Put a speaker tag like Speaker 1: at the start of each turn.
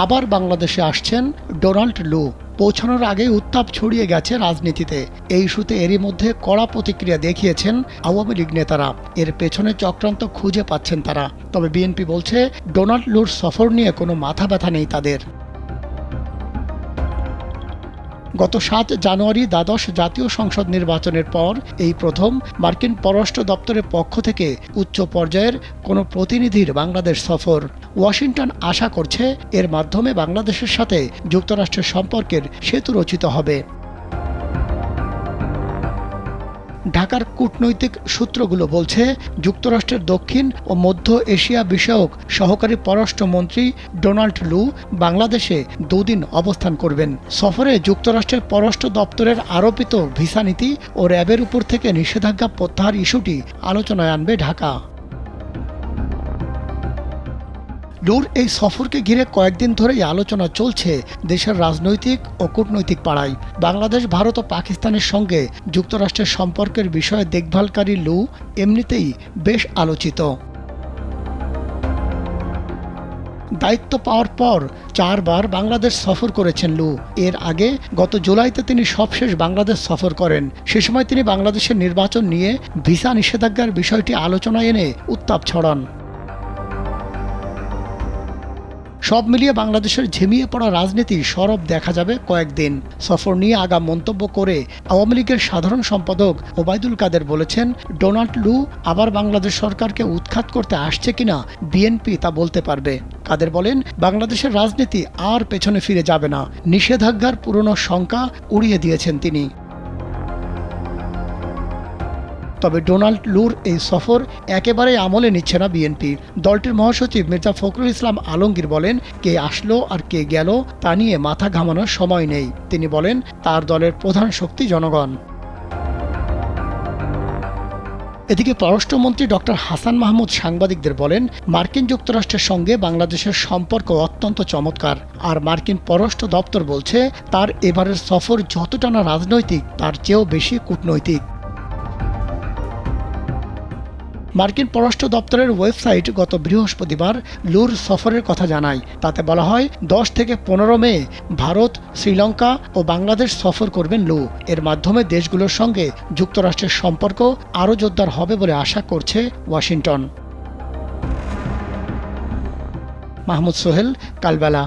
Speaker 1: আবার বাংলাদেশে আসছেন ডোনাল্ড লু। পৌঁছানোর আগেই উত্তাপ ছড়িয়ে গেছে রাজনীতিতে। এই ইস্যুতে এরই মধ্যে কড়া প্রতিক্রিয়া দেখিয়েছেন আওয়ামী লীগ নেতারা। এর পেছনে চক্রান্ত খুঁজে পাচ্ছেন তারা। তবে বিএনপি বলছে ডোনাল্ড লুর সফর নিয়ে কোনো মাথা ব্যথা নেই তাদের। গত ৭ জানুয়ারি দ্বাদশ জাতীয় সংসদ নির্বাচনের পর এই প্রথম মার্কিন পররাষ্ট্র দপ্তরের পক্ষ থেকে উচ্চ পর্যায়ের কোনো প্রতিনিধির বাংলাদেশ সফর। ওয়াশিংটন আশা করছে এর মাধ্যমে বাংলাদেশের সাথে যুক্তরাষ্ট্রের সম্পর্কের সেতু রচিত হবে। ঢাকার কূটনৈতিক সূত্রগুলো বলছে, যুক্তরাষ্ট্রের দক্ষিণ ও মধ্য এশিয়া বিষয়ক সহকারী পররাষ্ট্রমন্ত্রী ডোনাল্ড লু বাংলাদেশে 2 দিন অবস্থান করবেন। সফরে যুক্তরাষ্ট্রের পররাষ্ট্র দপ্তরের আরোপিত ভিসা নীতি ও র্যাবের উপর থেকে নিষেধাজ্ঞা প্রত্যাহার ইস্যুটি আলোচনায় আনবে ঢাকা। লুর এই সফরকে ঘিরে কয়েকদিন ধরেই আলোচনা চলছে দেশের রাজনৈতিক ও কূটনৈতিক পাড়ায়। বাংলাদেশ, ভারত ও পাকিস্তানের সঙ্গে যুক্তরাষ্ট্রের সম্পর্কের বিষয়ে দেখভালকারী লু এমনিতেই বেশ আলোচিত। দায়িত্ব পাওয়ার পর 4 বার বাংলাদেশ সফর করেছেন লু। এর আগে গত জুলাইতে তিনি সবশেষ বাংলাদেশ সফর করেন। সে সময় তিনি বাংলাদেশের নির্বাচন নিয়ে ভিসা নিষেধাজ্ঞার বিষয়টি আলোচনায় এনে উত্তাপ ছড়ান। সব মিলিয়ে বাংলাদেশের ঝিমিয়ে পড়া রাজনীতি সরব দেখা যাবে কয়েকদিন। সফর নিয়ে আগাম মন্তব্য করে আওয়ামী লীগের সাধারণ সম্পাদক ওবায়দুল কাদের বলেছেন, ডোনাল্ড লু আবার বাংলাদেশ সরকারকে উৎখাত করতে আসছে কিনা বিএনপি তা বলতে পারবে। কাদের বলেন, বাংলাদেশের রাজনীতি আর পেছনে ফিরে যাবে না। নিষেধাজ্ঞার পুরনো শঙ্কা উড়িয়ে দিয়েছেন তিনি। তবে ডোনাল্ড লুর এই সফর একেবারেই আমলে নিচ্ছে না বিএনপি। দলটির মহাসচিব মির্জা ফখরুল ইসলাম আলমগীর বলেন, কে আসলো আর কে গেল তা নিয়ে মাথা ঘামানোর সময় নেই। তিনি বলেন, তার দলের প্রধান শক্তি জনগণ। এদিকে পররাষ্ট্রমন্ত্রী ডক্টর হাসান মাহমুদ সাংবাদিকদের বলেন, মার্কিন যুক্তরাষ্ট্রের সঙ্গে বাংলাদেশের সম্পর্ক অত্যন্ত চমৎকার। আর মার্কিন পররাষ্ট্র দপ্তর বলছে, তার এবারের সফর যতটা না রাজনৈতিক তার চেয়েও বেশি কূটনৈতিক। মার্কিন পররাষ্ট্র দপ্তরের ওয়েবসাইট গত বৃহস্পতিবার লুর সফরের কথা জানায়। তাতে বলা হয়, 10 থেকে 15 মে ভারত, শ্রীলঙ্কা ও বাংলাদেশ সফর করবেন লু। এর মাধ্যমে দেশগুলোর সঙ্গে যুক্তরাষ্ট্রের সম্পর্ক আরও জোরদার হবে বলে আশা করছে ওয়াশিংটন। মাহমুদ সোহেল, কালবেলা।